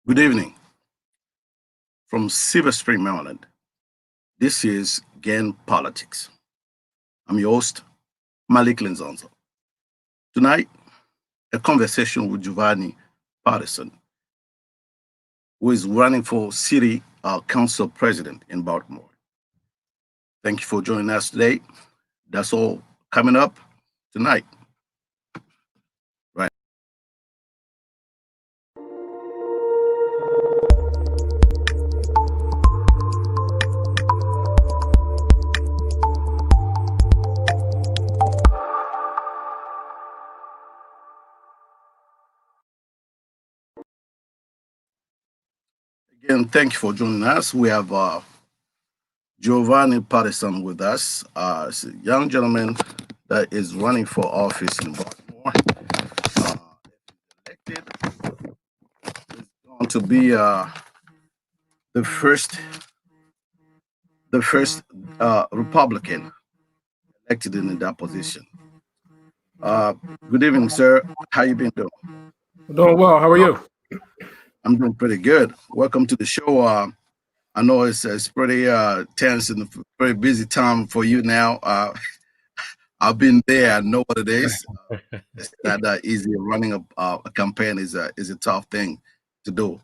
Good evening from Silver Spring, Maryland. This is GAN Politics. I'm your host, Malik Lenzonzo. Tonight, a conversation with Jovani Patterson, who is running for City Council President in Baltimore. Thank you for joining us today. That's all coming up tonight. Right. Again, thank you for joining us. We have Jovani Patterson with us. It's a young gentleman that is running for office in Baltimore. Elected, is going to be the first Republican elected in that position. Uh, Good evening, sir. How you been doing? Doing well. How are you? I'm doing pretty good. Welcome to the show. I know it's pretty tense and a very busy time for you now. I've been there. I know what it is. It's not that easy. Running a campaign is a tough thing to do.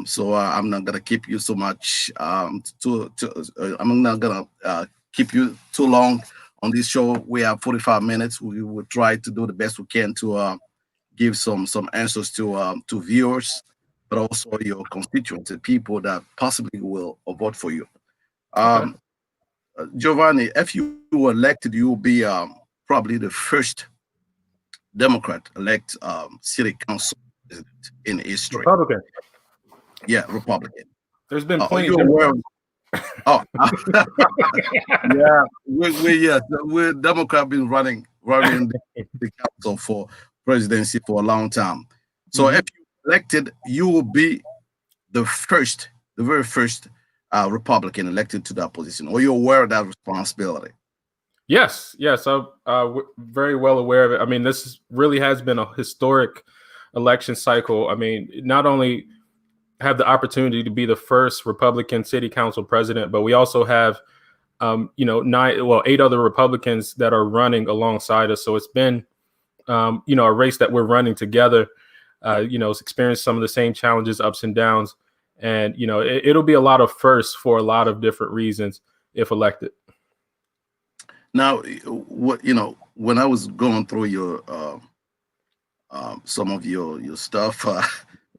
So I'm not gonna keep you so much. I'm not gonna keep you too long on this show. We have 45 minutes. We will try to do the best we can to give some answers to viewers, but also your constituents, the people that possibly will vote for you. Okay. Giovanni, if you were elected, you will be probably the first Democrat elect city council president in history. Republican. Yeah, Republican. There's been Are plenty you of aware? Democrats. Oh, yeah. We're Democrat been running the council for presidency for a long time. So if you elected, you will be the very first Republican elected to that position. Are you aware of that responsibility? Yes. I'm very well aware of it. I mean, really has been a historic election cycle. I mean, not only have the opportunity to be the first Republican city council president, but we also have, 8 other Republicans that are running alongside us. So it's been, a race that we're running together. It's experienced some of the same challenges, ups and downs, and it'll be a lot of firsts for a lot of different reasons if elected. Now, when I was going through your some of your stuff, what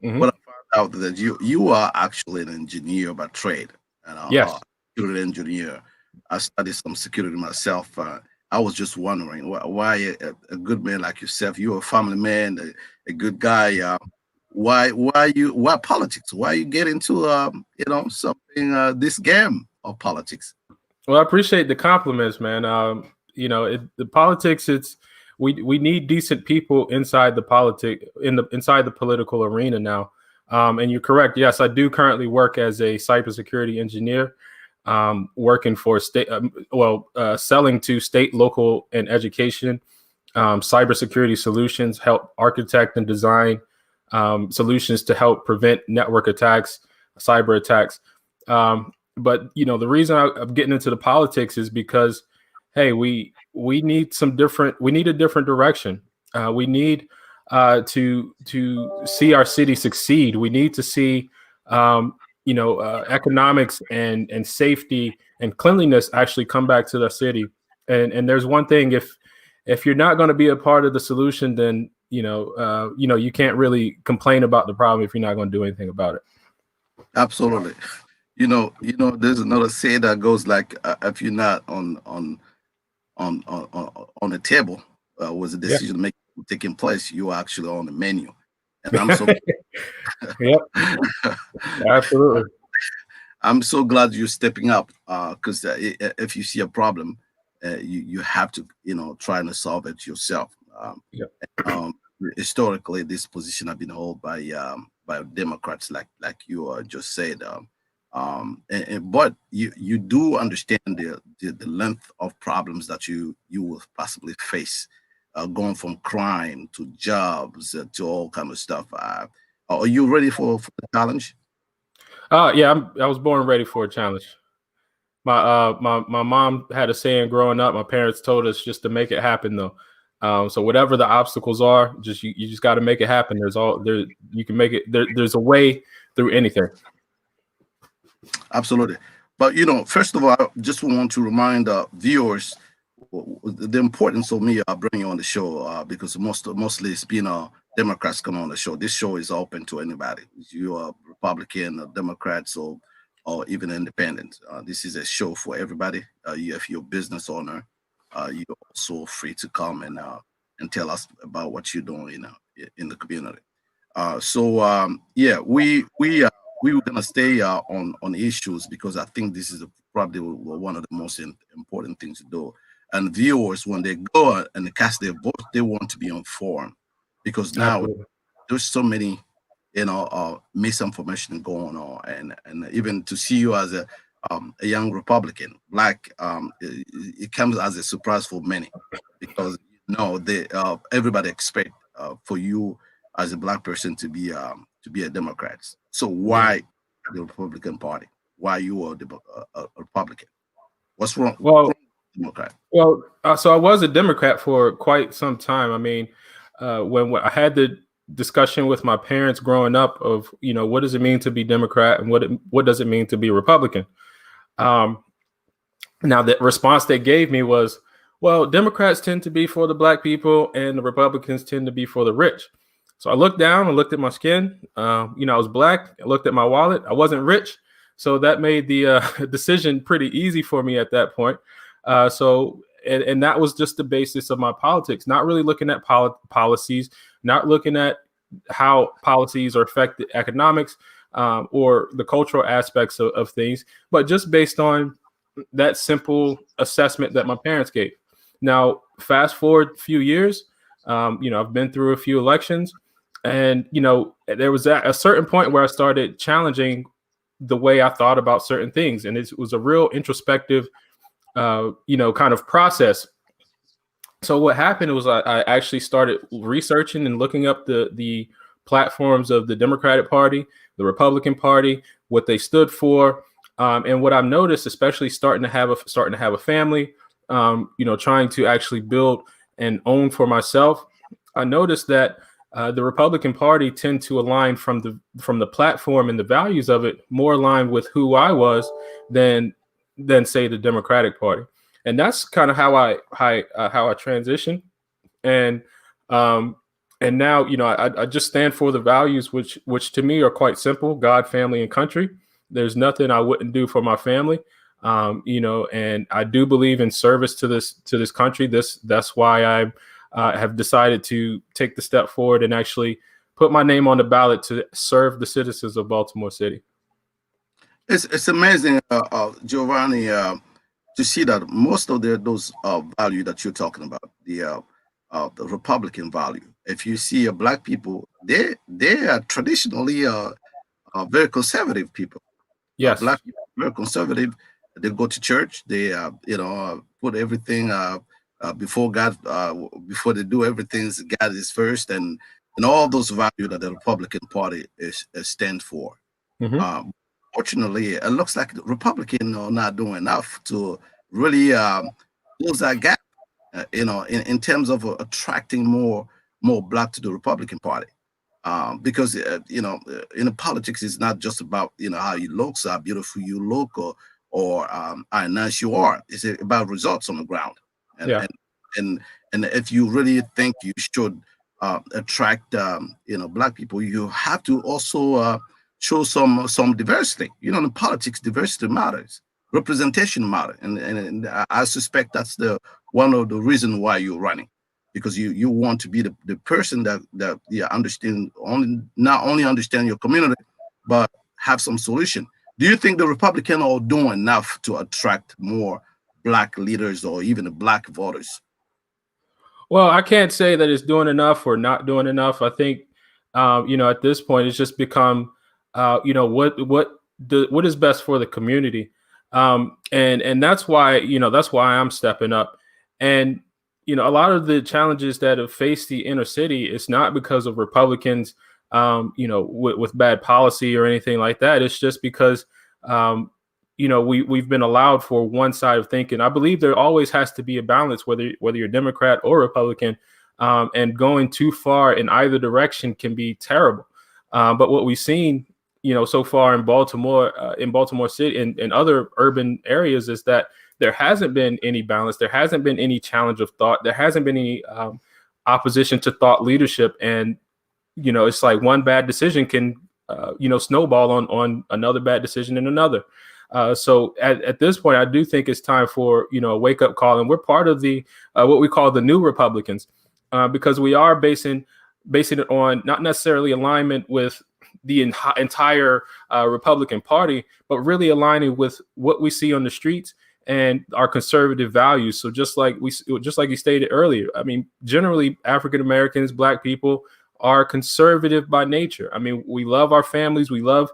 I found out that you are actually an engineer by trade, and Yes. security engineer. I studied some security myself. I was just wondering why a good man like yourself, you're a family man, a good guy. Why politics? Why you get into something this game of politics? Well, I appreciate the compliments, man. The politics. We need decent people inside the inside the political arena now. And you're correct. Yes, I do currently work as a cybersecurity engineer, working for selling to state, local, and education cybersecurity solutions, help architect and design solutions to help prevent network attacks, cyber attacks. But the reason I'm getting into the politics is because, hey, we need a different direction. We need to see our city succeed. We need to see economics and safety and cleanliness actually come back to the city. And there's one thing: if you're not going to be a part of the solution, then you can't really complain about the problem if you're not going to do anything about it. Absolutely. There's another say that goes like, if you're not on the table, was a decision making taking place, you are actually on the menu. And I'm so Yep, absolutely. I'm so glad you're stepping up, because if you see a problem, you have to try to solve it yourself. Yep. Um, Historically, this position have been held by Democrats, like you just said. But you do understand the length of problems that you will possibly face, going from crime to jobs to all kind of stuff. Are you ready for the challenge? Yeah, I was born ready for a challenge. My mom had a saying growing up. My parents told us just to make it happen, though. So whatever the obstacles are, you just got to make it happen. You can make it. There's a way through anything. Absolutely. But first of all, I just want to remind viewers the importance of me bringing you on the show because mostly it's been Democrats come on the show. This show is open to anybody. You are Republican, Democrats, or even independent. This is a show for everybody. If you're a business owner, you're also free to come and tell us about what you're doing in the community. Yeah, we were gonna stay on issues because I think this is probably one of the most important things to do. And viewers, when they go and cast their vote, they want to be informed because now Absolutely. there's so many, misinformation going on, and even to see you as a young Republican, black, it comes as a surprise for many because they everybody expect for you as a black person to be a Democrat. So Yeah. why the Republican Party? Why you are a Republican? What's wrong? Well, Democrat. so I was a Democrat for quite some time. I mean, when I had the discussion with my parents growing up of what does it mean to be Democrat and what does it mean to be Republican. Now the response they gave me was, well, Democrats tend to be for the black people and the Republicans tend to be for the rich. So I looked down and looked at my skin. I was black. I looked at my wallet. I wasn't rich. So that made the decision pretty easy for me at that point. And that was just the basis of my politics, not really looking at policies, not looking at how policies are affected economics or the cultural aspects of things, but just based on that simple assessment that my parents gave. Now, fast forward a few years, I've been through a few elections, and there was a certain point where I started challenging the way I thought about certain things, and it was a real introspective, kind of process. So what happened was I actually started researching and looking up the platforms of the Democratic Party, the Republican Party, what they stood for. And what I've noticed, especially starting to have a family, trying to actually build and own for myself, I noticed that the Republican Party tend to align from the platform and the values of it more aligned with who I was than say the Democratic Party, and that's kind of how I transitioned, and now I just stand for the values which to me are quite simple: God, family, and country. There's nothing I wouldn't do for my family, and I do believe in service to this country. That's why I have decided to take the step forward and actually put my name on the ballot to serve the citizens of Baltimore City. It's amazing, Giovanni, to see that most of those value that you're talking about, the Republican value. If you see black people, they are traditionally very conservative people. Yes. Black people are very conservative. They go to church. They put everything before God. Before they do everything, God is first, and all those values that the Republican Party is stand for. Mm-hmm. Fortunately, it looks like the Republicans are not doing enough to really close that gap. In terms of attracting more black to the Republican Party. Because in politics, it's not just about how you look, how beautiful you look, or how nice you are. It's about results on the ground. And Yeah. and if you really think you should attract black people, you have to also show some diversity. In politics, diversity matters, representation matters, and I suspect that's the one of the reasons why you're running, because you want to be the person that understand not only understand your community, but have some solution. Do you think the Republicans are doing enough to attract more black leaders or even the black voters? Well, I can't say that it's doing enough or not doing enough. I think, at this point, it's just become, what is best for the community, and that's why I'm stepping up. And a lot of the challenges that have faced the inner city, it's not because of Republicans with bad policy or anything like that. It's just because, we've been allowed for one side of thinking. I believe there always has to be a balance, whether you're Democrat or Republican, and going too far in either direction can be terrible. But what we've seen, so far in Baltimore City and other urban areas is that there hasn't been any balance. There hasn't been any challenge of thought. There hasn't been any opposition to thought leadership. And, it's like one bad decision can, snowball on another bad decision and another. So at this point, I do think it's time for, a wake up call. And we're part of the what we call the new Republicans, because we are basing it on not necessarily alignment with the entire Republican Party, but really aligning with what we see on the streets and our conservative values. So just like you stated earlier, I mean, generally African Americans, Black people are conservative by nature. I mean, we love our families, we love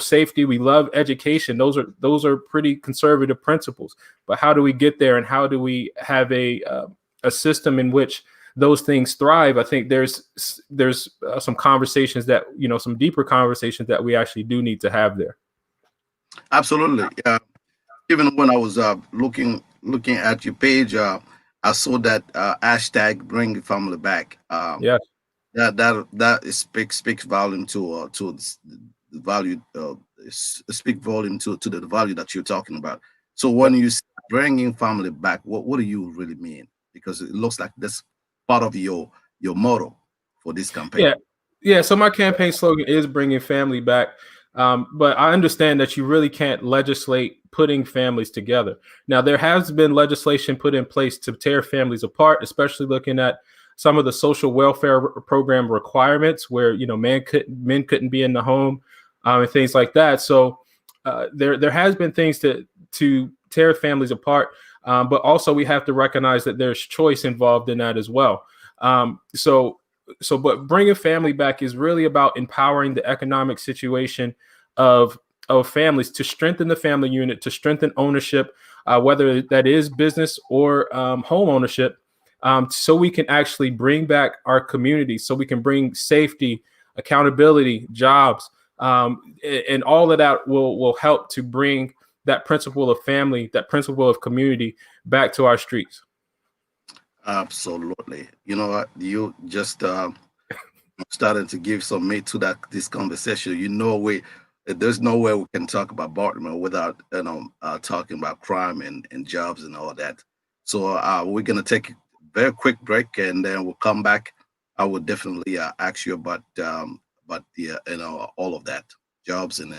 safety, we love education. Those are pretty conservative principles. But how do we get there, and how do we have a system in which those things thrive? I think there's some conversations that, some deeper conversations that we actually do need to have there. Absolutely. Even when I was looking at your page, I saw that hashtag Bring Family Back. Yes. That speaks volume to the value. Speak volume to the value that you're talking about. So when you say bringing family back, what do you really mean? Because it looks like that's part of your motto for this campaign. Yeah. So my campaign slogan is bringing family back. But I understand that you really can't legislate putting families together. Now, there has been legislation put in place to tear families apart, especially looking at some of the social welfare program requirements where, men couldn't be in the home, and things like that. So there has been things to tear families apart. But also we have to recognize that there's choice involved in that as well. But bringing family back is really about empowering the economic situation of families, to strengthen the family unit, to strengthen ownership, whether that is business or home ownership, so we can actually bring back our community, so we can bring safety, accountability, jobs, and all of that will help to bring that principle of family, that principle of community back to our streets. Absolutely. You know what? You just started to give some meat to this conversation. There's no way we can talk about Baltimore without talking about crime and jobs and all that. So we're gonna take a very quick break, and then we'll come back. I would definitely ask you about all of that, jobs and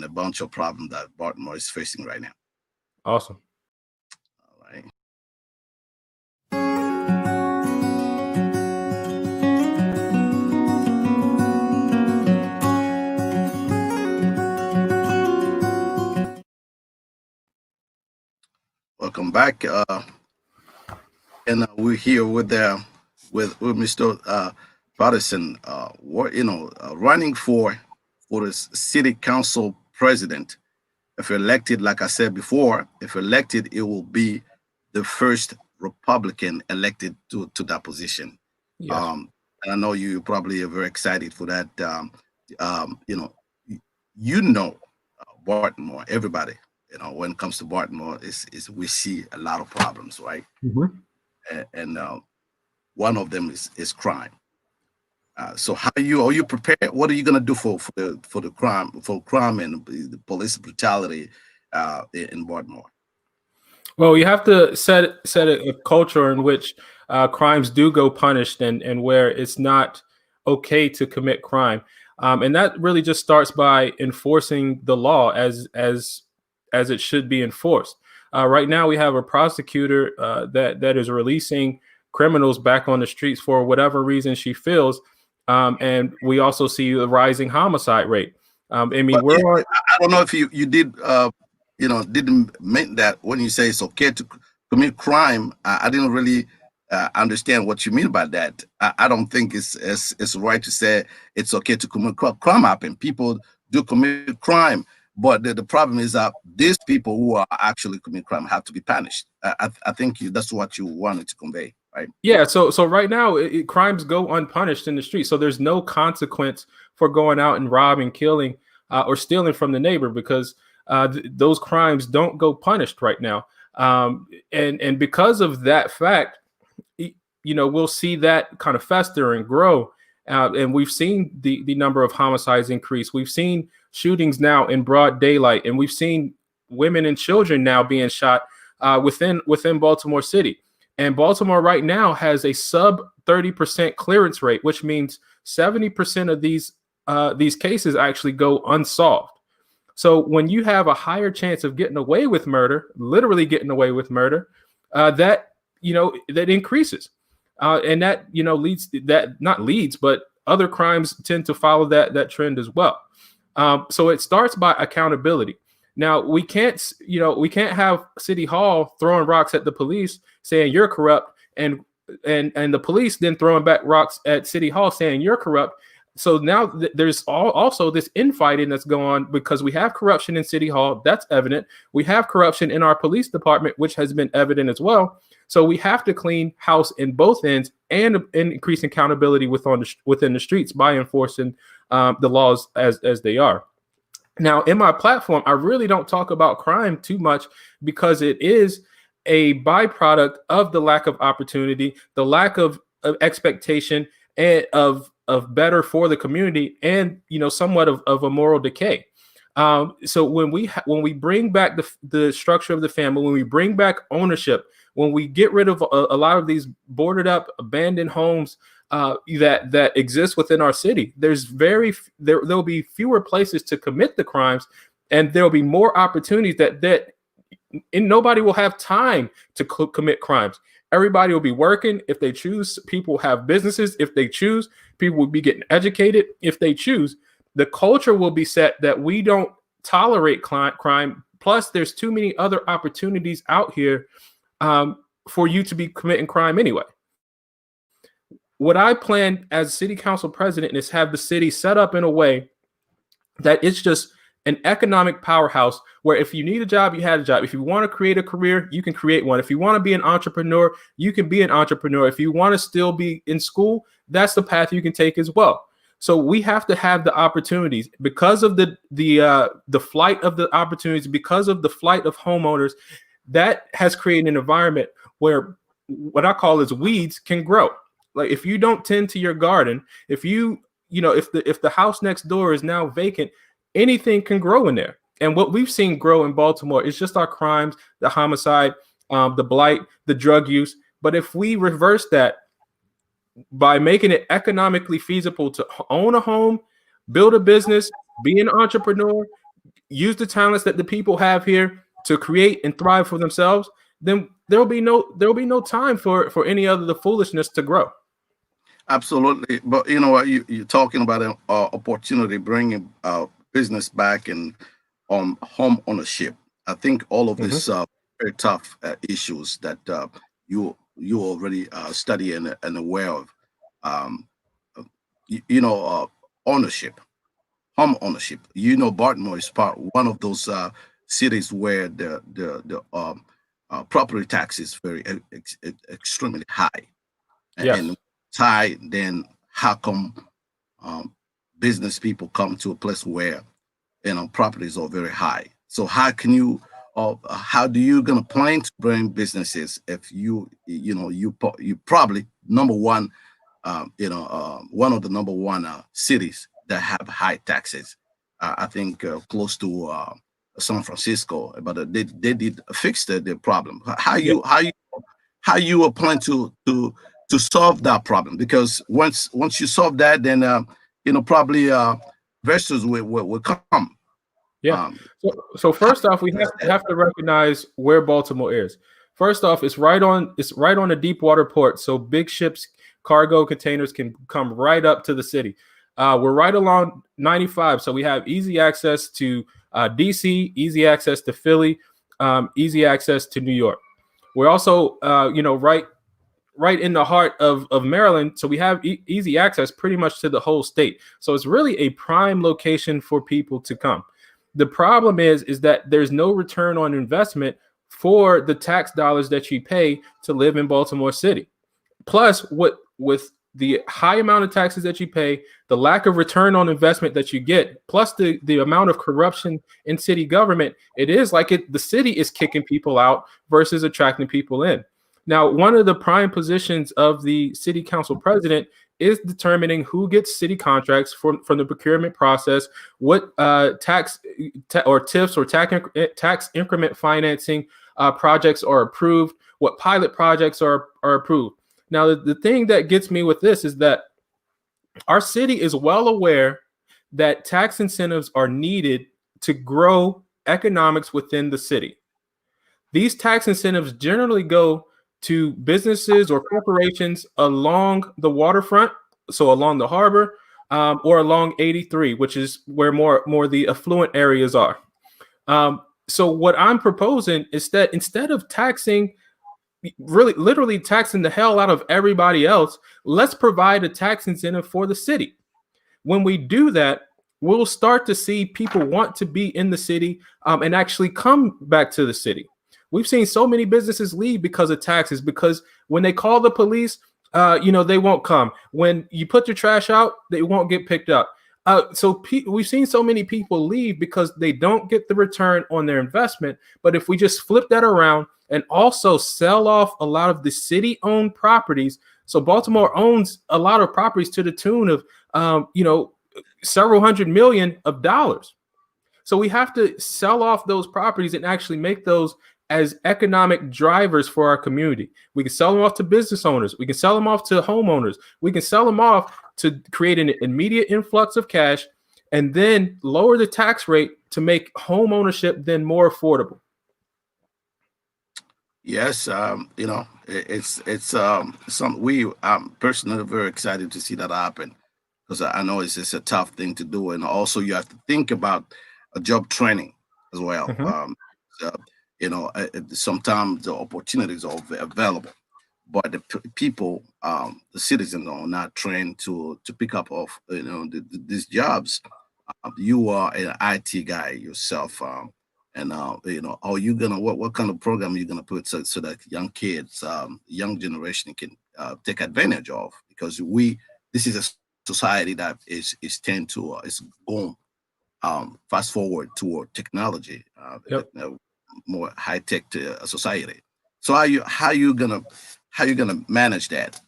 a bunch of problems that Baltimore is facing right now. Awesome. All right. Welcome back, and we're here with Mr. Patterson, running for the city council president. If elected, like I said before, if elected, it will be the first Republican elected to that position. Yes. And I know you probably are very excited for that. Baltimore, everybody. When it comes to Baltimore, is we see a lot of problems, right? Mm-hmm. And one of them is crime. So are you prepared? What are you going to do for the crime and the police brutality in Baltimore? Well, you have to set a culture in which crimes do go punished, and where it's not okay to commit crime, and that really just starts by enforcing the law as it should be enforced. Right now, we have a prosecutor that is releasing criminals back on the streets for whatever reason she feels, and we also see the rising homicide rate. I don't know if you did didn't mean that when you say it's okay to commit crime. I didn't really understand what you mean by that. I don't think it's right to say it's okay to commit crime. Happen. People do commit crime. But the problem is that these people who are actually committing crime have to be punished. I think that's what you wanted to convey. right? Yeah. So right now, crimes go unpunished in the street. So there's no consequence for going out and robbing, killing, or stealing from the neighbor, because those crimes don't go punished right now. And because of that fact, we'll see that kind of fester and grow. And we've seen the number of homicides increase. We've seen shootings now in broad daylight, and we've seen women and children now being shot within Baltimore City. And Baltimore right now has a sub 30% clearance rate, which means 70% of these cases actually go unsolved. So when you have a higher chance of getting away with murder, literally getting away with murder, that increases, and that leads, that not leads, but other crimes tend to follow that trend as well. So it starts by accountability. Now we can't have City Hall throwing rocks at the police saying you're corrupt, and the police then throwing back rocks at City Hall saying you're corrupt. So now there's also this infighting that's going on because we have corruption in City Hall. That's evident. We have corruption in our police department, which has been evident as well. So we have to clean house in both ends and increase accountability within the streets by enforcing the laws as they are. Now, in my platform, I really don't talk about crime too much because it is a byproduct of the lack of opportunity, the lack of expectation, and of better for the community, and somewhat of a moral decay. So when we bring back the structure of the family, when we bring back ownership, when we get rid of a lot of these boarded up, abandoned homes that exist within our city, there'll be fewer places to commit the crimes, and there'll be more opportunities and nobody will have time to commit crimes. Everybody will be working if they choose. People have businesses if they choose. People will be getting educated if they choose. The culture will be set that we don't tolerate crime. Plus, there's too many other opportunities out here for you to be committing crime anyway. What I plan as city council president is have the city set up in a way that it's just an economic powerhouse where if you need a job, you had a job. If you want to create a career, you can create one. If you want to be an entrepreneur, you can be an entrepreneur. If you want to still be in school, that's the path you can take as well. So we have to have the opportunities because of the flight of the opportunities, because of the flight of homeowners. That has created an environment where what I call is weeds can grow. Like if you don't tend to your garden, if the house next door is now vacant, anything can grow in there. And what we've seen grow in Baltimore is just our crimes, the homicide, the blight, the drug use. But if we reverse that by making it economically feasible to own a home, build a business, be an entrepreneur, use the talents that the people have here to create and thrive for themselves, then there'll be no time for any other the foolishness to grow. Absolutely. But you know what, you're talking about an opportunity, bringing business back and home ownership. I think all of these very tough issues that you already study and aware of. Ownership, home ownership. Baltimore is one of those cities where the property tax is very extremely high. Yes. And high, then how come business people come to a place where properties are very high? So how can you how do you gonna plan to bring businesses if you probably number one one of the number one cities that have high taxes? I think close to San Francisco, but they did fix the problem. How you plan to solve that problem? Because once you solve that, then probably investors will come. Yeah. So first off, we have to recognize where Baltimore is. First off, it's right on a deep water port, so big ships, cargo containers can come right up to the city. We're right along 95, so we have easy access to DC, easy access to Philly, easy access to New York. We're also right in the heart of Maryland, so we have easy access pretty much to the whole state. So it's really a prime location for people to come. The problem is that there's no return on investment for the tax dollars that you pay to live in Baltimore City. plus with the high amount of taxes that you pay, the lack of return on investment that you get, plus the amount of corruption in city government, it is like the city is kicking people out versus attracting people in. Now, one of the prime positions of the city council president is determining who gets city contracts from the procurement process, what tax or TIFs or tax increment financing projects are approved, what pilot projects are approved. Now, the thing that gets me with this is that our city is well aware that tax incentives are needed to grow economics within the city. These tax incentives generally go to businesses or corporations along the waterfront, so along the harbor, or along 83, which is where more the affluent areas are. So what I'm proposing is that instead of taxing, really literally taxing the hell out of everybody else, let's provide a tax incentive for the city. When we do that, we'll start to see people want to be in the city and actually come back to the city. We've seen so many businesses leave because of taxes, because when they call the police, they won't come. When you put your trash out, they won't get picked up. We've seen so many people leave because they don't get the return on their investment. But if we just flip that around and also sell off a lot of the city-owned properties, so Baltimore owns a lot of properties to the tune of, several $100 million. So we have to sell off those properties and actually make those as economic drivers for our community. We can sell them off to business owners. We can sell them off to homeowners. We can sell them off to create an immediate influx of cash and then lower the tax rate to make home ownership then more affordable. Yes, it's some we I'm personally very excited to see that happen, because I know it's a tough thing to do, and also you have to think about a job training as well. Mhm. So, sometimes the opportunities are available, but the people, the citizens are not trained to pick up of these jobs. You are an IT guy yourself, and are you gonna what kind of program are you gonna put so that young kids, young generation can take advantage of? Because this is a society that is tend to is going fast forward toward technology, Yep. more high tech society. So how you gonna manage that?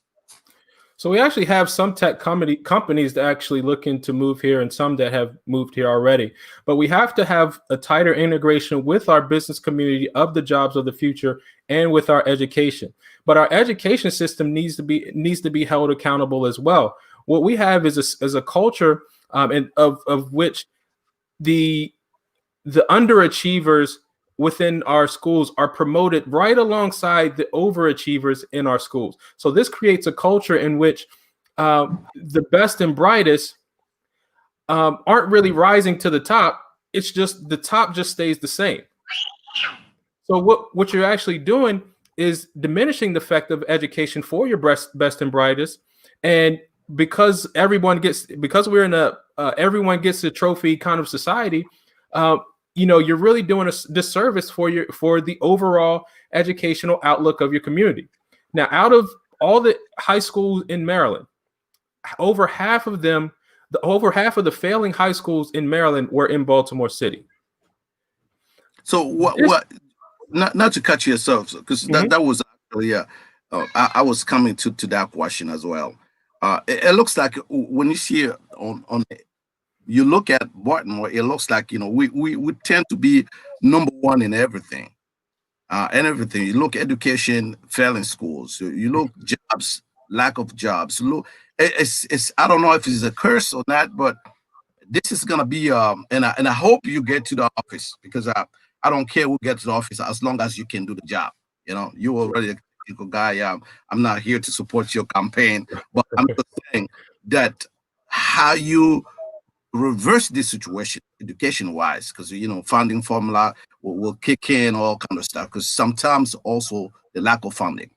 So we actually have some tech companies that actually looking to move here and some that have moved here already. But we have to have a tighter integration with our business community of the jobs of the future and with our education. But our education system needs to be held accountable as well. What we have is a culture and of which the underachievers within our schools are promoted right alongside the overachievers in our schools. So this creates a culture in which the best and brightest aren't really rising to the top. It's just the top just stays the same. So what you're actually doing is diminishing the effect of education for your best and brightest, and because we're in a everyone gets a trophy kind of society. You're really doing a disservice for the overall educational outlook of your community. Now, out of all the high schools in Maryland, over half of the failing high schools in Maryland were in Baltimore City. So what not to cut yourself, because Mhm. that was actually I was coming to that question as well. It looks like when you see it on you look at Baltimore, it looks like we tend to be number one in everything. And everything. You look education, failing schools. You look jobs, lack of jobs. Look, it's I don't know if it's a curse or not, but this is gonna be and I hope you get to the office, because I don't care who gets to the office as long as you can do the job. You already a technical guy. I'm not here to support your campaign, but I'm just saying that how you reverse this situation education wise, because funding formula will kick in all kind of stuff, because sometimes also the lack of funding,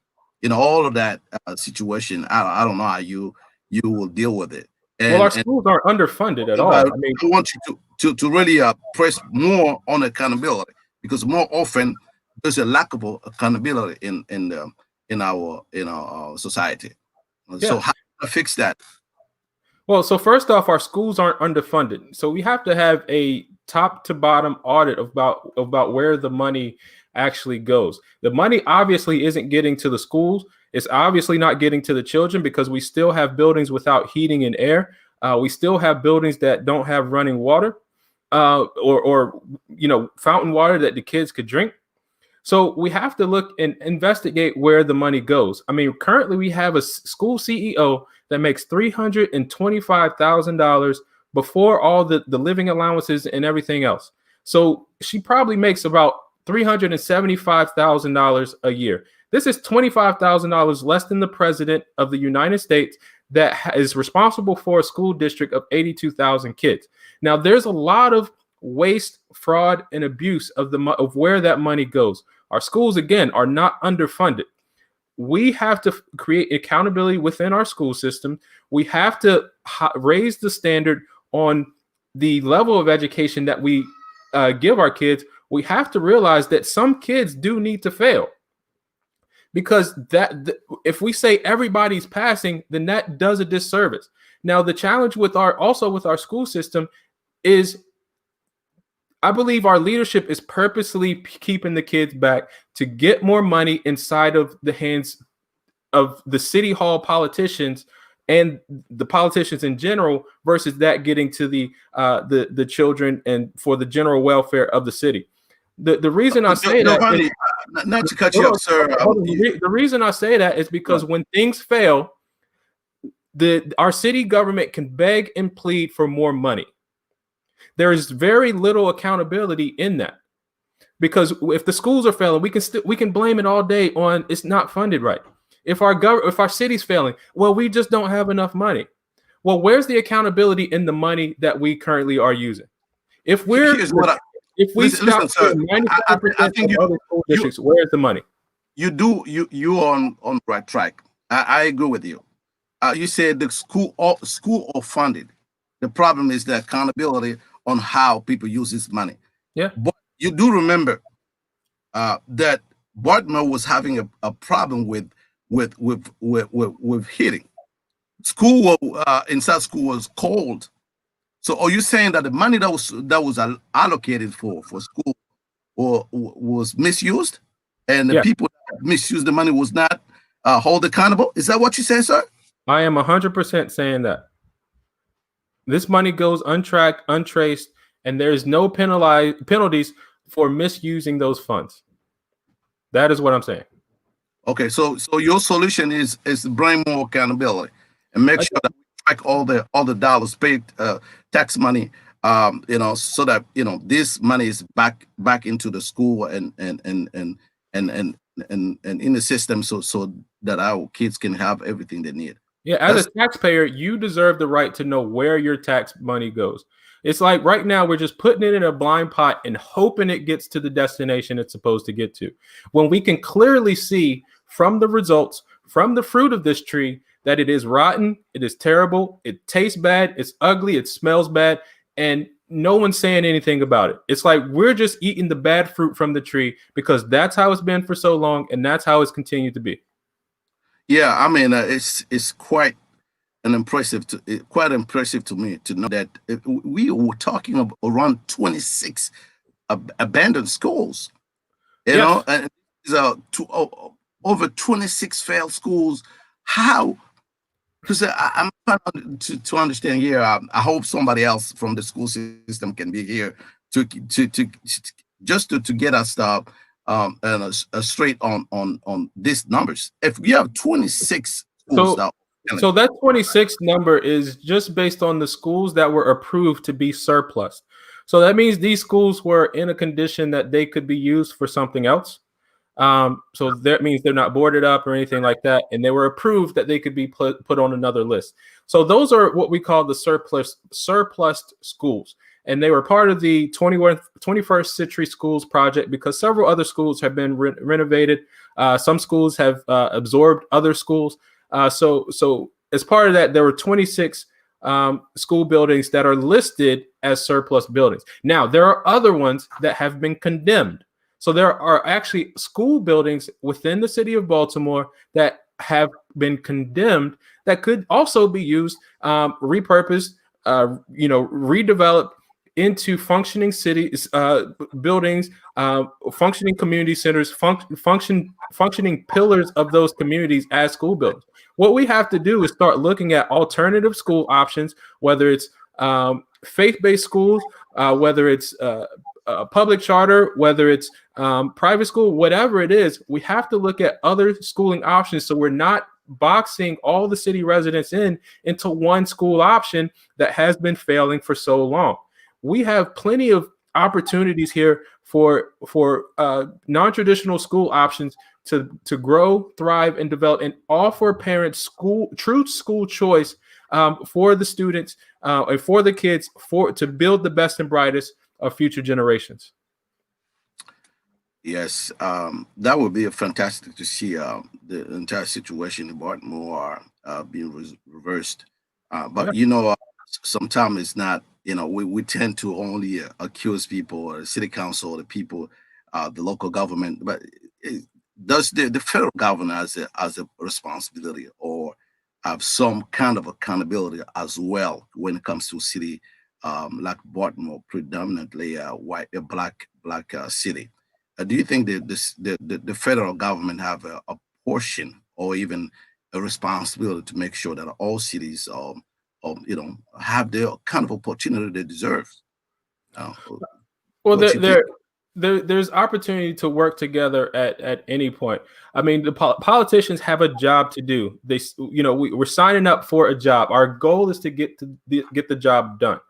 all of that situation. I don't know how you will deal with it. Well, our And schools aren't underfunded at I all. I mean, want you to really press more on accountability, because more often there's a lack of accountability in our society. So Yeah. how to fix that? Well, so first off, our schools aren't underfunded, so we have to have a top to bottom audit about where the money actually goes. The money obviously isn't getting to the schools. It's obviously not getting to the children because we still have buildings without heating and air. We still have buildings that don't have running water, or fountain water that the kids could drink. So we have to look and investigate where the money goes. I mean, currently we have a school CEO that makes $325,000 before all the living allowances and everything else. So she probably makes about $375,000 a year. This is $25,000 less than the president of the United States that is responsible for a school district of 82,000 kids. Now, there's a lot of waste, fraud, and abuse of where that money goes. Our schools, again, are not underfunded. We have to create accountability within our school system. We have to raise the standard on the level of education that we give our kids. We have to realize that some kids do need to fail, because if we say everybody's passing, then that does a disservice. Now, the challenge with our school system is, I believe our leadership is purposely keeping the kids back to get more money inside of the hands of the city hall politicians and the politicians in general, versus that getting to the children and for the general welfare of the city. The reason I say that, Jovani, not to cut you off, sir. The reason I say that is because when things fail, our city government can beg and plead for more money. There is very little accountability in that, because if the schools are failing, we can blame it all day on it's not funded right. If our city's failing, well, we just don't have enough money. Well, where's the accountability in the money that we currently are using? If we stop 95% of other school districts, where's the money? You on the right track. I agree with you. You said the school are funded. The problem is the accountability on how people use this money. Yeah. But you do remember that Baltimore was having a problem with heating. School inside school was cold. So are you saying that the money that was allocated for school was misused, and the people that misused the money was not held accountable? Is that what you say, sir? I am 100% saying that. This money goes untracked, untraced, and there is no penalties for misusing those funds. That is what I'm saying. Okay, so your solution is to bring more accountability and make sure that we track all the dollars paid, tax money, so that this money is back into the school and in the system, so that our kids can have everything they need. Yeah, as a taxpayer, you deserve the right to know where your tax money goes. It's like right now we're just putting it in a blind pot and hoping it gets to the destination it's supposed to get to, when we can clearly see from the results, from the fruit of this tree, that it is rotten, it is terrible, it tastes bad, it's ugly, it smells bad, and no one's saying anything about it. It's like we're just eating the bad fruit from the tree because that's how it's been for so long, and that's how it's continued to be. Yeah, I mean, it's quite impressive to me to know that we were talking about around 26 abandoned schools. You know, and over 26 failed schools. How? Because I'm trying to understand here. I hope somebody else from the school system can be here to get us straight on these numbers. If we have 26 schools now. So that 26 number is just based on the schools that were approved to be surplus. So that means these schools were in a condition that they could be used for something else. So that means they're not boarded up or anything like that, and they were approved that they could be put on another list. So those are what we call the surplus schools, and they were part of the 21st Century Schools project because several other schools have been renovated. Some schools have absorbed other schools. So as part of that, there were 26 school buildings that are listed as surplus buildings. Now, there are other ones that have been condemned. So there are actually school buildings within the city of Baltimore that have been condemned that could also be used, repurposed, redeveloped into functioning cities, buildings, functioning community centers, functioning pillars of those communities as school buildings. What we have to do is start looking at alternative school options, whether it's faith-based schools, whether it's public charter, whether it's private school, whatever it is. We have to look at other schooling options so we're not boxing all the city residents into one school option that has been failing for so long. We have plenty of opportunities here for non-traditional school options to grow, thrive, and develop, and offer parents true school choice for the students and for the kids, to build the best and brightest of future generations. Yes, that would be a fantastic to see the entire situation in Baltimore being reversed. But sometimes it's not. We tend to only accuse people, or the city council, or the people, the local government. But does the federal government has a responsibility, or have some kind of accountability as well when it comes to city like Baltimore, predominantly white, black city? Do you think that the federal government have a portion or even a responsibility to make sure that all cities, have the kind of opportunity they deserve? Uh, Well, what you think? there's opportunity to work together at any point. I mean, the politicians have a job to do. We're signing up for a job. Our goal is to get the job done.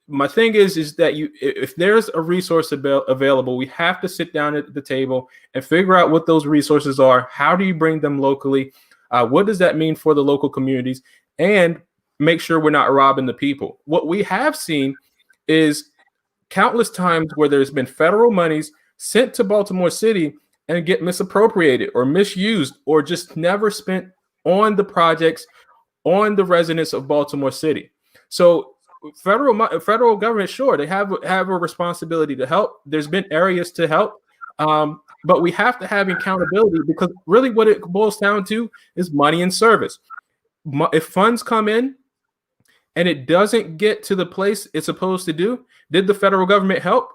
My thing is that if there's a resource available, we have to sit down at the table and figure out what those resources are. How do you bring them locally? What does that mean for the local communities? And make sure we're not robbing the people. What we have seen is countless times where there's been federal monies sent to Baltimore City and get misappropriated or misused or just never spent on the projects, on the residents of Baltimore City. So federal government, sure, they have a responsibility to help. There's been areas to help, but we have to have accountability, because really what it boils down to is money and service. If funds come in and it doesn't get to the place it's supposed to do, did the federal government help?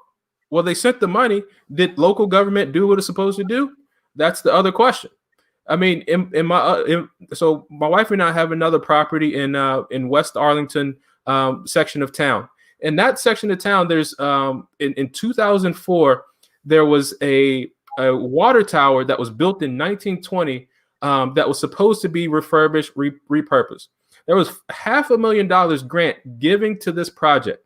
Well, they sent the money. Did local government do what it's supposed to do? That's the other question. I mean, so my wife and I have another property in West Arlington section of town. In that section of town, there's in 2004 there was a water tower that was built in 1920 that was supposed to be refurbished, repurposed. There was $500,000 grant given to this project.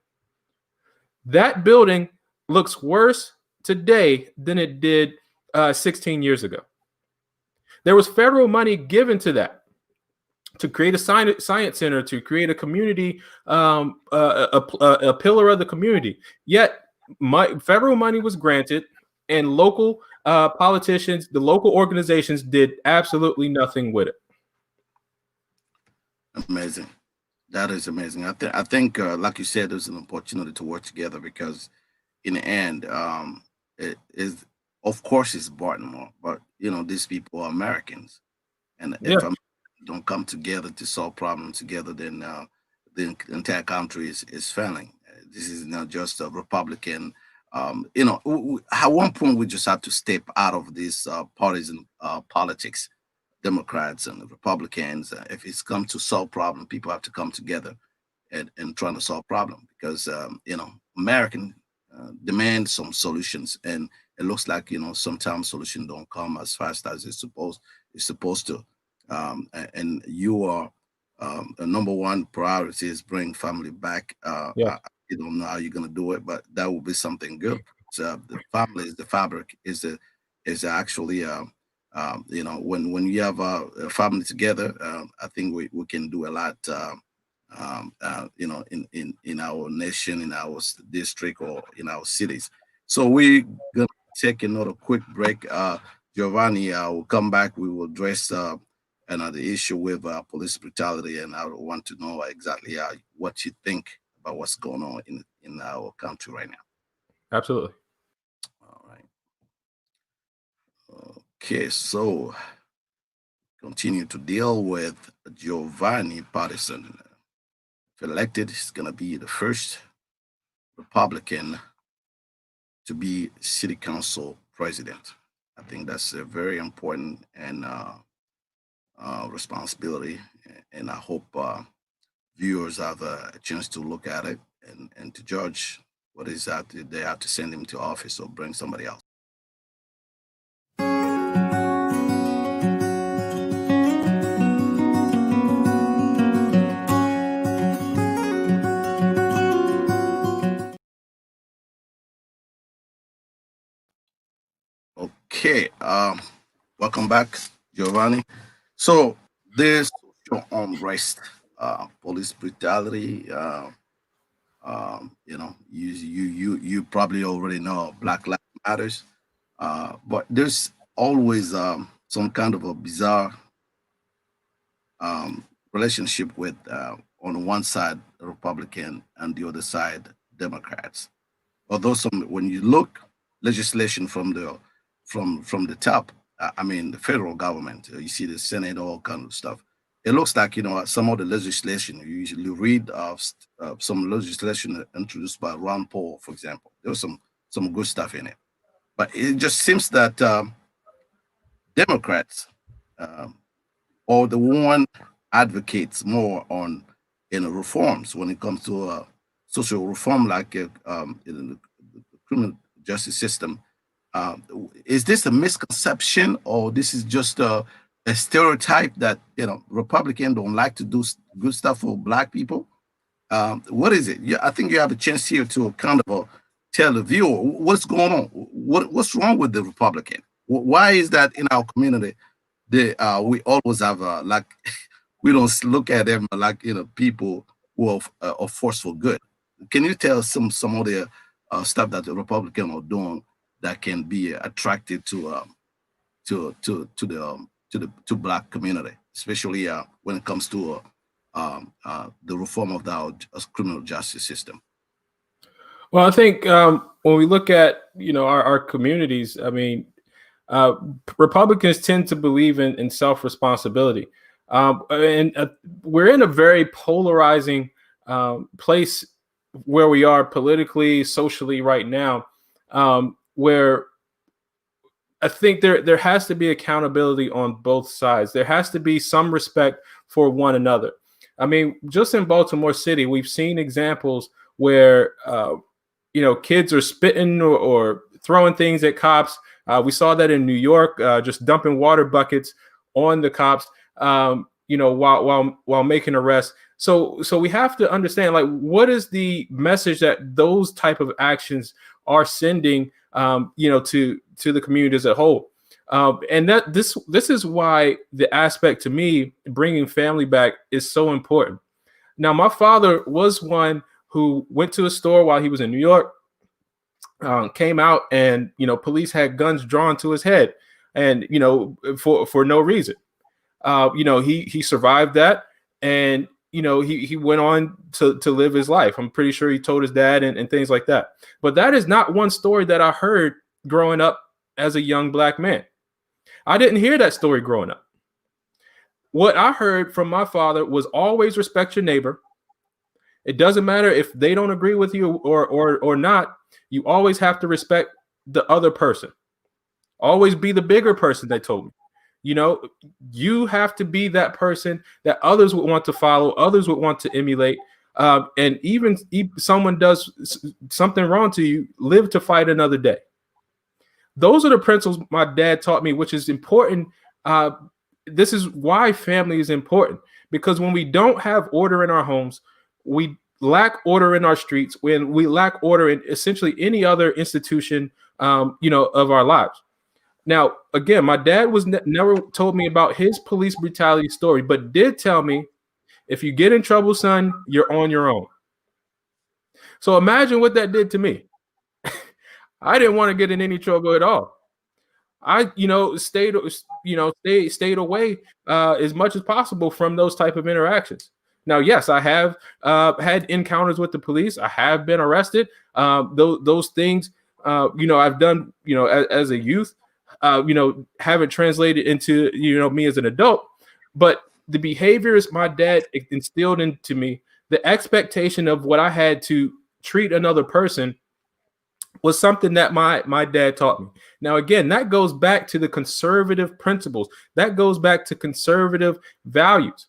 That building looks worse today than it did 16 years ago. There was federal money given to that, to create a science center, to create a community, a pillar of the community. Yet federal money was granted, and local politicians, the local organizations, did absolutely nothing with it. Amazing. That is amazing. I think, like you said, there's an opportunity to work together, because in the end, it is, of course, it's Baltimore, but these people are Americans, and if Americans don't come together to solve problems together, then the entire country is failing. This is not just a Republican. At one point we just have to step out of this partisan politics. Democrats and Republicans, if it's come to solve problem, people have to come together and trying to solve problem, because American demand some solutions, and it looks like sometimes solutions don't come as fast as it's supposed to. And you are the number one priority is bring family back. You don't know how you're gonna do it, but that will be something good. So the family is the fabric, is actually when you have a family together, I think we can do a lot. In our nation, in our district, or in our cities. So we're gonna take another quick break. Jovani, will come back. We will address another issue with police brutality, and I want to know exactly what you think about what's going on in our country right now. Absolutely. All right. Okay, so continue to deal with Jovani Patterson. If elected, he's going to be the first Republican to be city council president. I think that's a very important and responsibility, and I hope viewers have a chance to look at it and to judge what is that they have to send him to office or bring somebody else. Okay, welcome back, Giovanni. So this social unrest, police brutality. You probably already know Black Lives Matters, but there's always some kind of a bizarre relationship with on one side Republican and the other side Democrats. Although some, when you look legislation from the top, I mean the federal government, you see the Senate, all kind of stuff. It looks like some of the legislation you usually read of some legislation introduced by Ron Paul, for example. There was some good stuff in it, but it just seems that Democrats um, or the one advocates more on reforms when it comes to social reform, like in the criminal justice system. Is this a misconception, or this is just a stereotype that Republicans don't like to do good stuff for Black people? What is it? Yeah, I think you have a chance here to kind of tell the viewer what's going on. What's wrong with the Republican? Why is that in our community? We always have like we don't look at them like people who are forced for good. Can you tell some of the stuff that the Republicans are doing that can be attractive to Black community, especially when it comes to the reform of the criminal justice system? Well, I think when we look at our communities, I mean, uh, Republicans tend to believe in self responsibility, and we're in a very polarizing place where we are politically, socially right now, where I think there has to be accountability on both sides. There has to be some respect for one another. I mean, just in Baltimore City, we've seen examples where kids are spitting or throwing things at cops. We saw that in New York, just dumping water buckets on the cops, while making arrests. So we have to understand, like, what is the message that those type of actions are sending, to the community as a whole. And that this is why the aspect, to me, bringing family back is so important. Now, my father was one who went to a store while he was in New York, came out, and police had guns drawn to his head, and for no reason. He survived that, and he went on to live his life. I'm pretty sure he told his dad and things like that. But that is not one story that I heard growing up as a young Black man. I didn't hear that story growing up. What I heard from my father was always respect your neighbor. It doesn't matter if they don't agree with you or not. You always have to respect the other person. Always be the bigger person, they told me. You have to be that person that others would want to follow, others would want to emulate. And even if someone does something wrong to you, live to fight another day. Those are the principles my dad taught me, which is important. This is why family is important, because when we don't have order in our homes, we lack order in our streets, when we lack order in essentially any other institution, of our lives. Now, again, my dad was never told me about his police brutality story, but did tell me, if you get in trouble, son, you're on your own. So imagine what that did to me. I didn't want to get in any trouble at all. I, stayed away as much as possible from those type of interactions. Now, yes, I have had encounters with the police. I have been arrested. Those things, I've done, as a youth. have it translated into, me as an adult. But the behaviors my dad instilled into me, the expectation of what I had to treat another person, was something that my dad taught me. Now, again, that goes back to the conservative principles. That goes back to conservative values,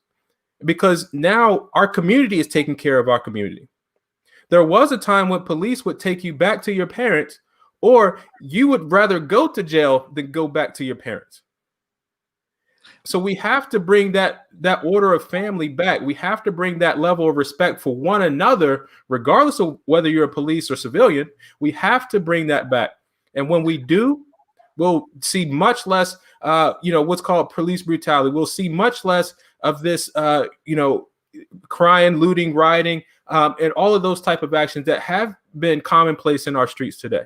because now our community is taking care of our community. There was a time when police would take you back to your parents, or you would rather go to jail than go back to your parents. So we have to bring that order of family back. We have to bring that level of respect for one another, regardless of whether you're a police or civilian. We have to bring that back. And when we do, we'll see much less, what's called police brutality. We'll see much less of this, crying, looting, rioting, and all of those type of actions that have been commonplace in our streets today.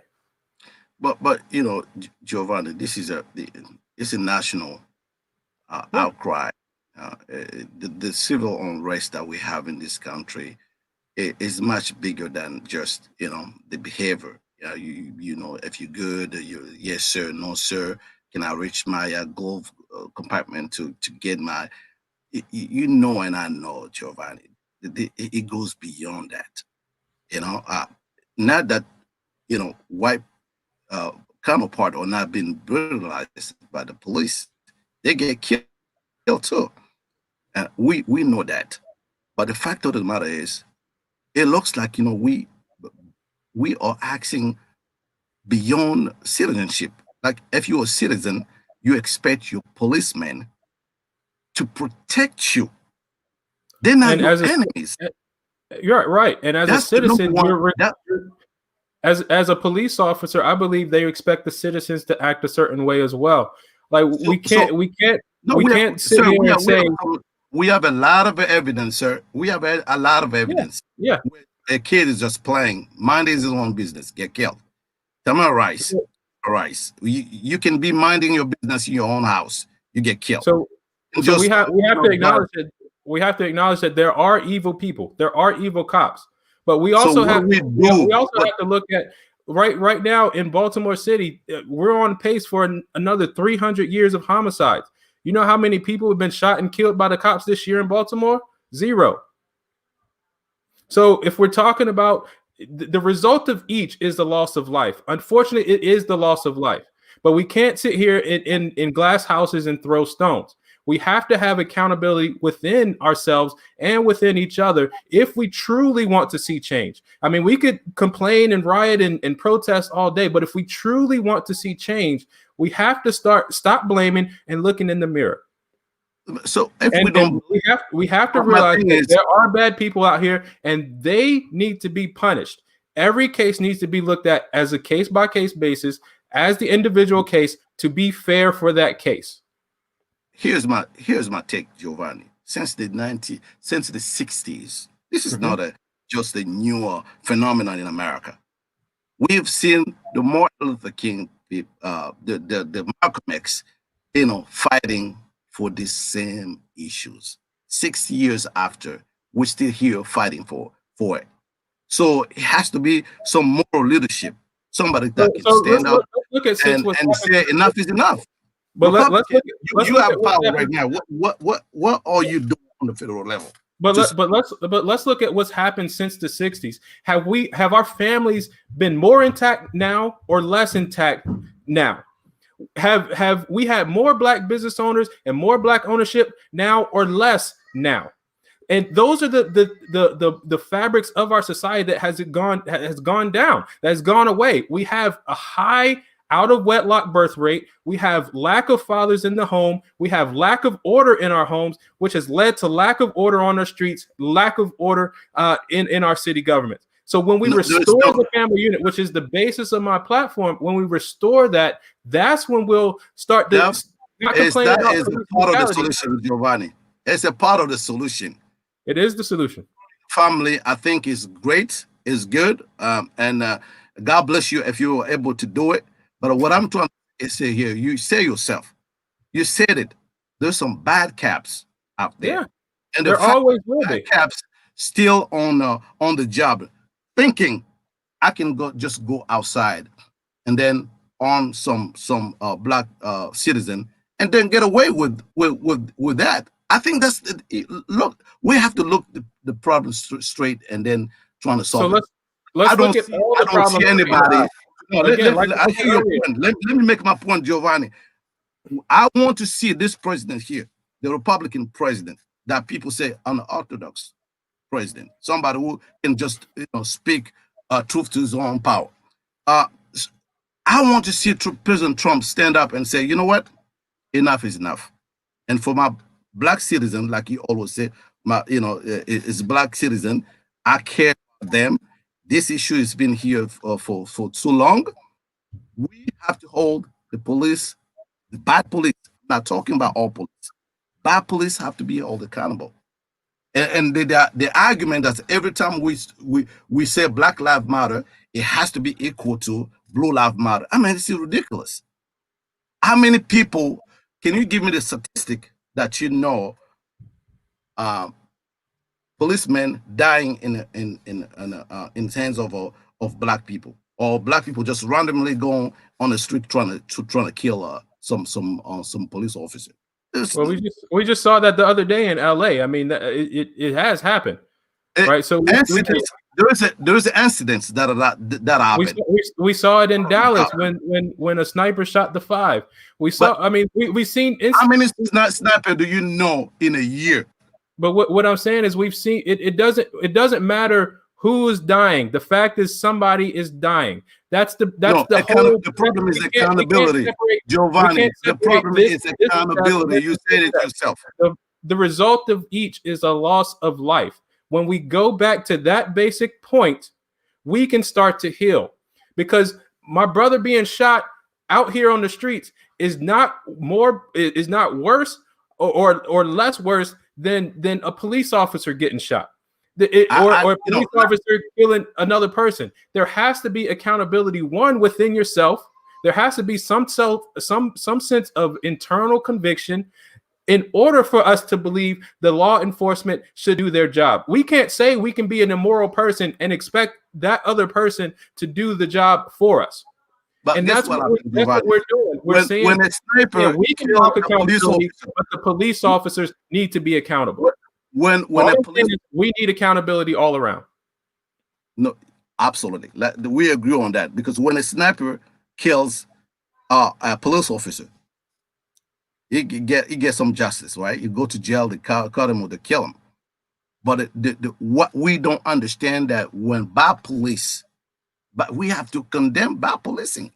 But Jovani, it's a national outcry. The civil unrest that we have in this country is much bigger than just the behavior. If you're good, you yes sir, no sir. Can I reach my glove compartment to get my? And I know, Giovanni. It goes beyond that. Not that white counterpart are not being brutalized by the police. They get killed too. We know that. But the fact of the matter is, it looks like we are acting beyond citizenship. Like if you're a citizen, you expect your policemen to protect you. They're not your enemies. You're right. And as a citizen, as a police officer, I believe they expect the citizens to act a certain way as well. Like we can't sit here and say we have a lot of evidence, sir. We have a lot of evidence. Yeah. A kid is just playing, minding his own business, get killed. Tell me rice. You can be minding your business in your own house. You get killed. So we have to acknowledge that there are evil people. There are evil cops. But we also have to look at right now in Baltimore City, we're on pace for another 300 years of homicides. You know how many people have been shot and killed by the cops this year in Baltimore? 0. So if we're talking about the result of each is the loss of life. Unfortunately, it is the loss of life. But we can't sit here in glass houses and throw stones. We have to have accountability within ourselves and within each other if we truly want to see change. I mean, we could complain and riot and protest all day, but if we truly want to see change, we have to stop blaming and looking in the mirror. So we have to realize that there are bad people out here and they need to be punished. Every case needs to be looked at as a case-by-case basis, as the individual case, to be fair for that case. Here's my take, Giovanni. Since the 60s, this is not just a newer phenomenon in America. We've seen the Martin Luther King, the Malcolm X, fighting for the same issues. 60 years after, we're still here fighting for it. So it has to be some moral leadership, somebody that can stand up and say enough is enough. But let's you have power right now. What are you doing on the federal level? But let's look at what's happened since the 60s. Have our families been more intact now or less intact now? Have we had more Black business owners and more Black ownership now or less now? And those are the fabrics of our society that has gone down, that has gone away. We have a high out of wedlock birth rate. We have lack of fathers in the home. We have lack of order in our homes, which has led to lack of order on our streets, lack of order in our city governments. So when we restore the family unit, which is the basis of my platform, when we restore that, that's when we'll start to not complain about that is a part of the solution, Giovanni. It's a part of the solution. It is the solution. Family, I think, is great, is good, and God bless you if you were able to do it. But what I'm trying to say here, you say yourself, you said it. There's some bad caps out there, yeah, and there always will be caps still on the job, thinking I can just go outside, and then arm some black citizen and then get away with that. I think that's look. We have to look the problem straight and then trying to So solve it. let's look at all I the don't see problems that we anybody. have. No, Again, like I I hear said your earlier, point. Let me make my point, Giovanni. I want to see this president here, the Republican president, that people say unorthodox president, somebody who can just speak truth to his own power. Uh, I want to see President Trump stand up and say, you know what, enough is enough. And for my black citizen, like you always say, my is black citizen, I care about them. This issue has been here for too long. We have to hold the police, the bad police. I'm not talking about all police. Bad police have to be held accountable. And the argument that every time we say Black Lives Matter, it has to be equal to Blue Lives Matter. I mean, it's ridiculous. How many people can you give me the statistic that policemen dying in hands of black people, or black people just randomly going on the street trying to kill some police officer? well, we just saw that the other day in LA. I mean, it has happened, right? So we can't. There is incidents that happen. We saw it in Dallas when a sniper shot the 5. We saw. I mean, we've seen. How many sniper do you know in a year? But what I'm saying is we've seen it. It doesn't matter who is dying. The fact is somebody is dying. That's the whole. The problem is accountability, Giovanni. The problem is accountability. You said it yourself. The result of each is a loss of life. When we go back to that basic point, we can start to heal. Because my brother being shot out here on the streets is not worse or less worse than a police officer getting shot. Or a police officer killing another person. There has to be accountability, one, within yourself. There has to be some sense of internal conviction in order for us to believe the law enforcement should do their job. We can't say we can be an immoral person and expect that other person to do the job for us. But and that's what we're doing. We're saying when a sniper we can talk accountability, but the police officers need to be accountable. When we need accountability all around. No, absolutely. We agree on that, because when a sniper kills a police officer, he get some justice, right? You go to jail, they cut him or they kill him. But what we don't understand that when bad police, but we have to condemn bad policing.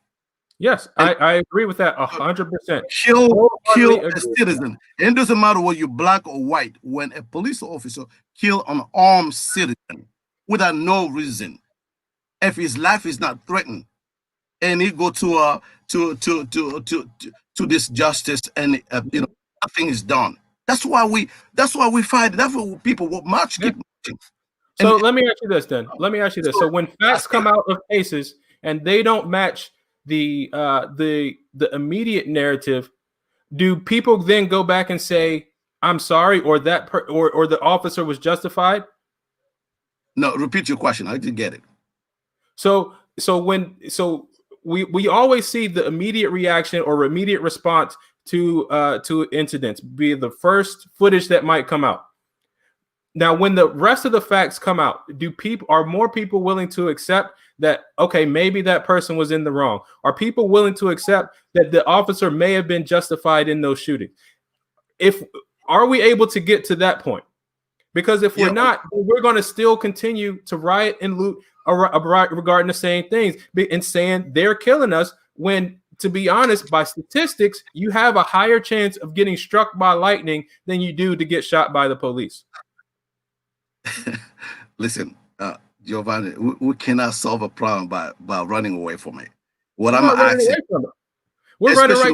Yes, I agree with that 100%. Kill a citizen. It doesn't matter whether you're black or white. When a police officer kill an armed citizen without no reason, if his life is not threatened, and he go to this justice, and nothing is done. That's why we fight. That's what people will march. Keep marching. So let me ask you this then. So when facts come out of cases and they don't match the immediate narrative, do people then go back and say, "I'm sorry," or or the officer was justified? No, repeat your question. I didn't get it. So we always see the immediate reaction or immediate response to incidents, be the first footage that might come out. Now, when the rest of the facts come out, are more people willing to accept that, okay, maybe that person was in the wrong? Are people willing to accept that the officer may have been justified in those shootings? Are we able to get to that point? Because if we're not, we're going to still continue to riot and loot regarding the same things and saying they're killing us, when, to be honest, by statistics, you have a higher chance of getting struck by lightning than you do to get shot by the police. Listen, Giovanni, we cannot solve a problem by running away from it. What I'm asking, especially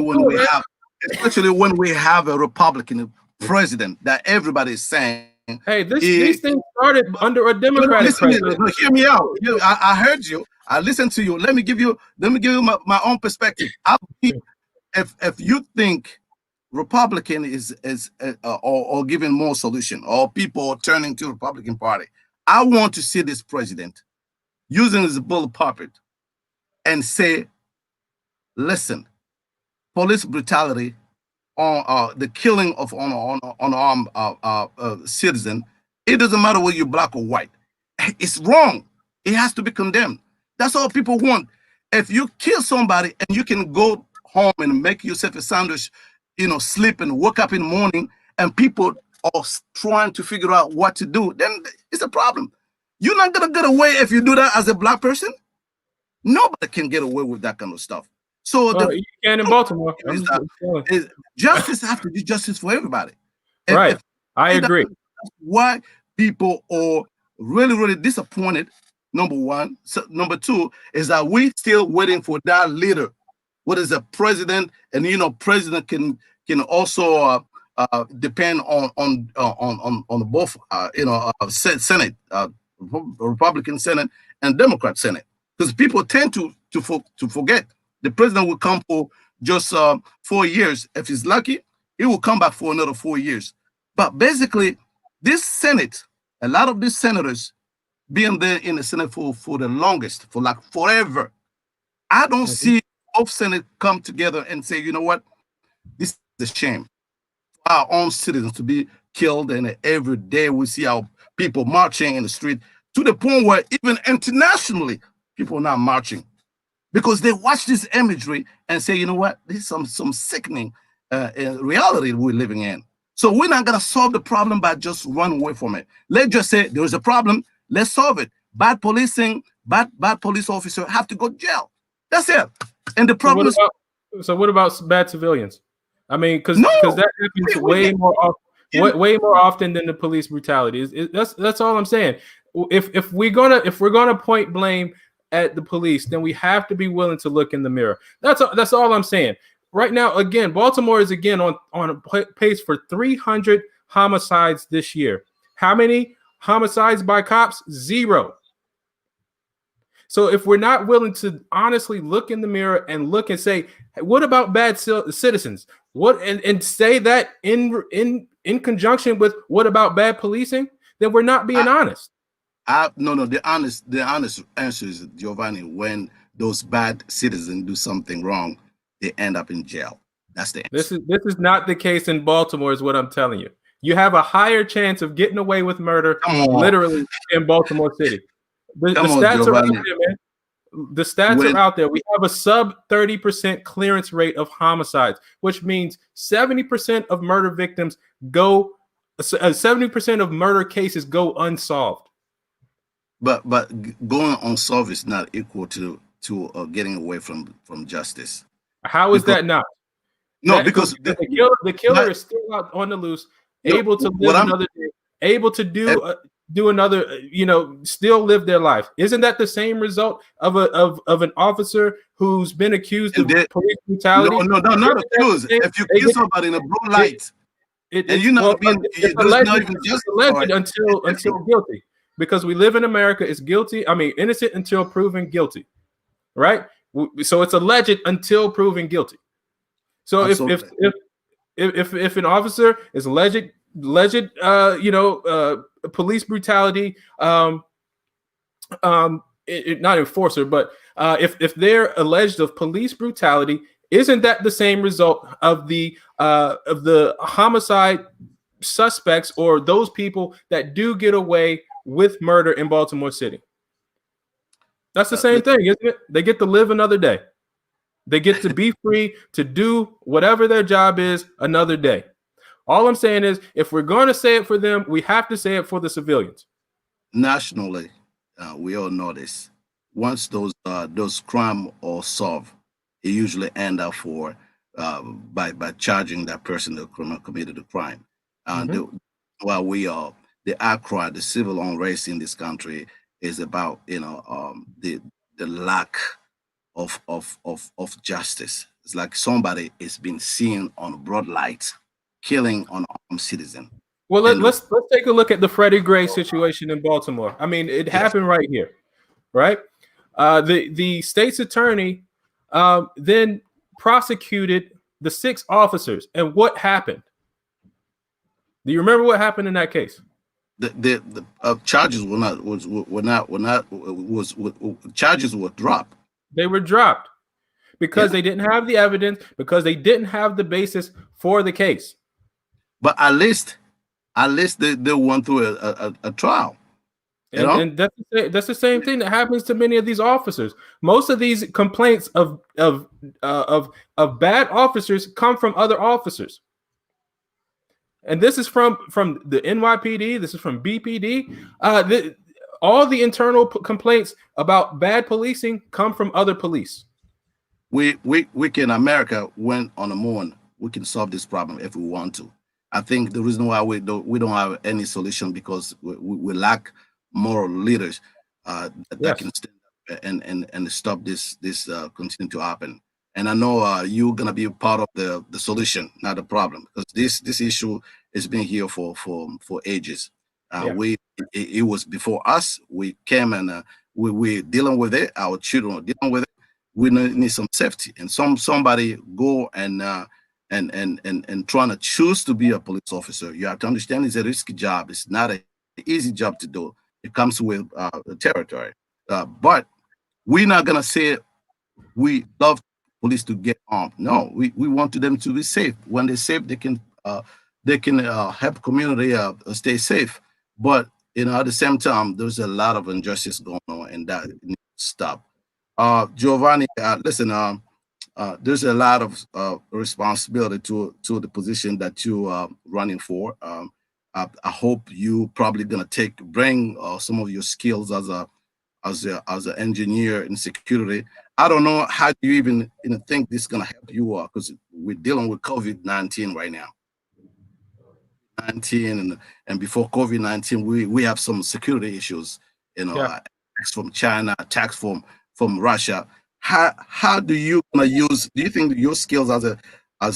when we have a Republican president that everybody is saying, hey, these things started under a Democratic president. Hear me out. I heard you. I listened to you. Let me give you my own perspective. If you think Republican is or giving more solution, or people turning to the Republican Party, I want to see this president using his bull puppet and say, Listen, police brutality on the killing of unarmed citizen, it doesn't matter whether you're black or white. It's wrong. It has to be condemned. That's all people want. If you kill somebody and you can go home and make yourself a sandwich, sleep and wake up in the morning, and people are trying to figure out what to do, then it's a problem. You're not gonna get away if you do that as a black person. Nobody can get away with that kind of stuff. So you can in Baltimore. Justice have to be justice for everybody. Right. I agree. That's why people are really, really disappointed. Number one. So, number two is that we still waiting for that leader. What is a president? And president can also depend on both Senate, Republican Senate and Democrat Senate, because people tend to forget the president will come for just 4 years. If he's lucky, he will come back for another 4 years. But basically, this Senate, a lot of these senators being there in the Senate for the longest, for like forever. I don't see both Senate come together and say, you know what, this is a shame for our own citizens to be killed, and every day we see our people marching in the street, to the point where even internationally people are now marching because they watch this imagery and say, you know what, this is some sickening reality we're living in. So we're not going to solve the problem by just running away from it. Let's just say there is a problem. Let's solve it. Bad policing, bad police officer have to go to jail. That's it. And the problem so what about bad civilians? I mean, because that happens way more often than the police brutality. That's all I'm saying. If we're gonna point blame at the police, then we have to be willing to look in the mirror. That's all I'm saying. Right now, again, Baltimore is again on a pace for 300 homicides this year. How many homicides by cops? 0. So if we're not willing to honestly look in the mirror and look and say, hey, what about bad citizens? What and say that in conjunction with what about bad policing? Then we're not being honest. No. The honest answer is, Jovani, when those bad citizens do something wrong, they end up in jail. That's the answer. This is not the case in Baltimore, is what I'm telling you. You have a higher chance of getting away with murder, literally, in Baltimore City. The stats are out there, man. The stats are out there. We have a sub 30% clearance rate of homicides, which means 70% of murder victims go, 70% of murder cases go unsolved. But going unsolved is not equal to getting away from justice. How is that not? No, because the killer is still out on the loose, able to live another day, able to do another, still live their life. Isn't that the same result of an officer who's been accused of police brutality? No, not accused. If you kill somebody in a blue light, and you're not being alleged until guilty, because we live in America. It's guilty. I mean, innocent until proven guilty, right? So it's alleged until proven guilty. So if an officer is alleged, police brutality, not enforcer, but if they're alleged of police brutality, isn't that the same result of the homicide suspects or those people that do get away with murder in Baltimore City? That's the same thing, isn't it? They get to live another day. They get to be free to do whatever their job is another day. All I'm saying is, if we're going to say it for them, we have to say it for the civilians. Nationally, we all know this. Once those crimes are solved, it usually end up by charging that person that committed the crime. The outcry, the civil unrest in this country is about the lack of justice. It's like somebody is being seen on broad light, killing unarmed citizen. Well, let's take a look at the Freddie Gray situation in Baltimore. I mean, it happened right here, right? The state's attorney then prosecuted the 6 officers, and what happened? Do you remember what happened in that case? The charges charges were dropped. They were dropped. because they didn't have the evidence, because they didn't have the basis for the case. But at least they went through a trial. And that's the same thing that happens to many of these officers. Most of these complaints of bad officers come from other officers. And this is from the NYPD. This is from BPD. All the internal complaints about bad policing come from other police. We can, America went on the moon. We can solve this problem if we want to. I think the reason why we don't have any solution because we lack moral leaders that can stand up and stop this continue to happen. And I know you're gonna be part of the solution, not the problem, because this issue has been here for ages. It was before us. We came and we're dealing with it. Our children are dealing with it. We need some safety, and somebody go and trying to choose to be a police officer. You have to understand it's a risky job. It's not an easy job to do. It comes with the territory. But we're not gonna say we love police to get armed. No, we want them to be safe. When they're safe, they can help community stay safe. But at the same time, there's a lot of injustice going on, and that needs to stop. Jovani, listen. There's a lot of responsibility to the position that you are running for. I hope you probably gonna bring some of your skills as an engineer in security. I don't know how do you even think this is gonna help you because we're dealing with COVID-19 right now. 19 and before COVID-19, we have some security issues. Attacks from China, attacks from Russia. How do you gonna use? Do you think your skills as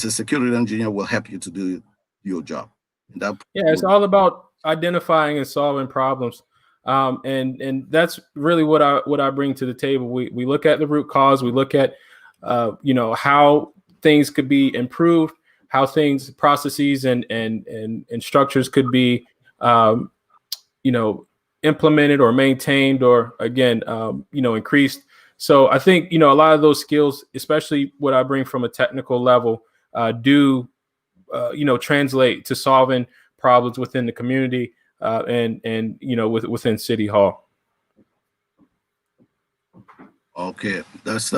a security engineer will help you to do your job? It's all about identifying and solving problems, and that's really what I bring to the table. We look at the root cause. We look at how things could be improved, how processes and structures could be implemented or maintained or again increased. So I think a lot of those skills, especially what I bring from a technical level, do translate to solving problems within the community and within City Hall. Okay, that's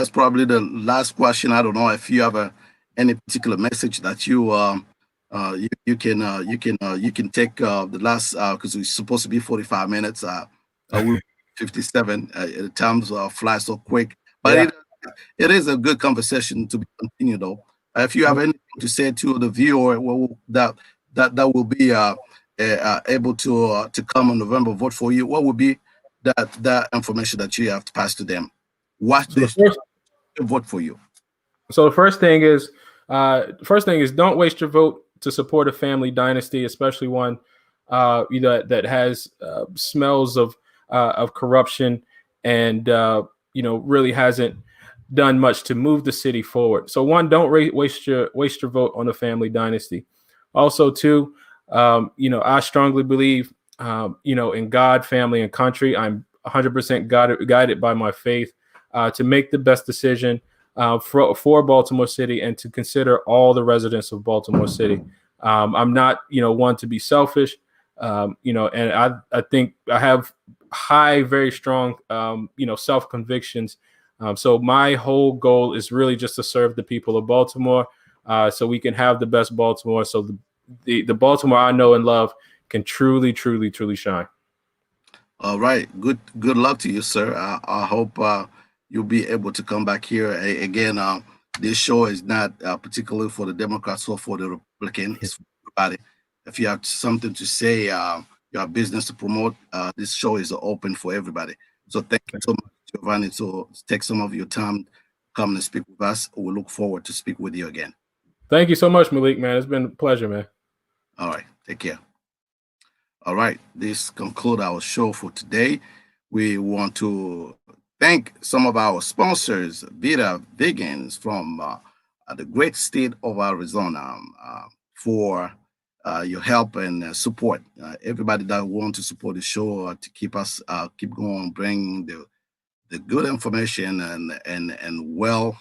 probably the last question. I don't know if you have any particular message that you can take the last because we're supposed to be 45 minutes. We're 57. The times fly so quick, but it is a good conversation to be continued though. If you have anything to say to the viewer, that will be able to come on November, vote for you, what would be that information that you have to pass to them? Watch this, vote for you. So the first thing is don't waste your vote to support a family dynasty, especially one that has smells of corruption and really hasn't done much to move the city forward. So one, don't waste your vote on a family dynasty. Also, two, I strongly believe in God, family, and country. I'm 100% guided by my faith to make the best decision for Baltimore City and to consider all the residents of Baltimore City. I'm not one to be selfish, and I think I have very strong self convictions. So my whole goal is really just to serve the people of Baltimore, so we can have the best Baltimore. So the Baltimore I know and love can truly, truly, truly shine. All right. Good luck to you, sir. I hope you'll be able to come back here again. This show is not particularly for the Democrats or for the Republican. It's for everybody. If you have something to say, you have business to promote, this show is open for everybody. So thank you so much, Jovani, to take some of your time, come and speak with us. We look forward to speak with you again. Thank you so much, Malik, man. It's been a pleasure, man. All right. Take care. All right. This concludes our show for today. We want to thank some of our sponsors, Vita Vegans from the great state of Arizona, for your help and support. Everybody that want to support the show to keep going, bring the good information and well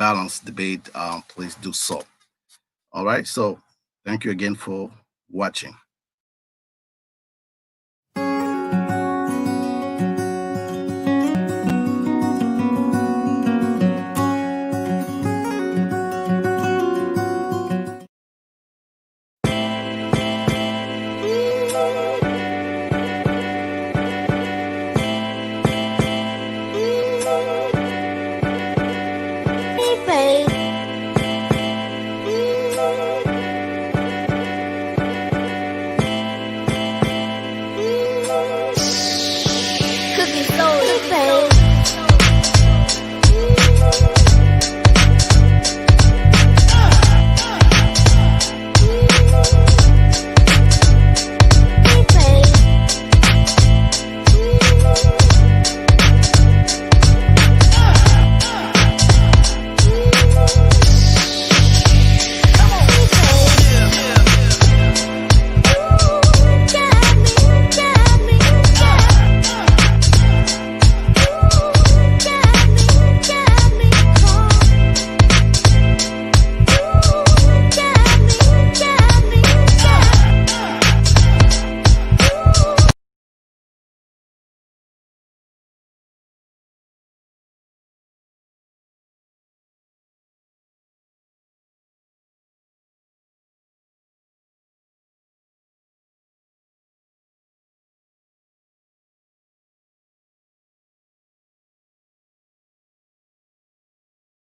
balanced debate, please do so. All right. So thank you again for watching.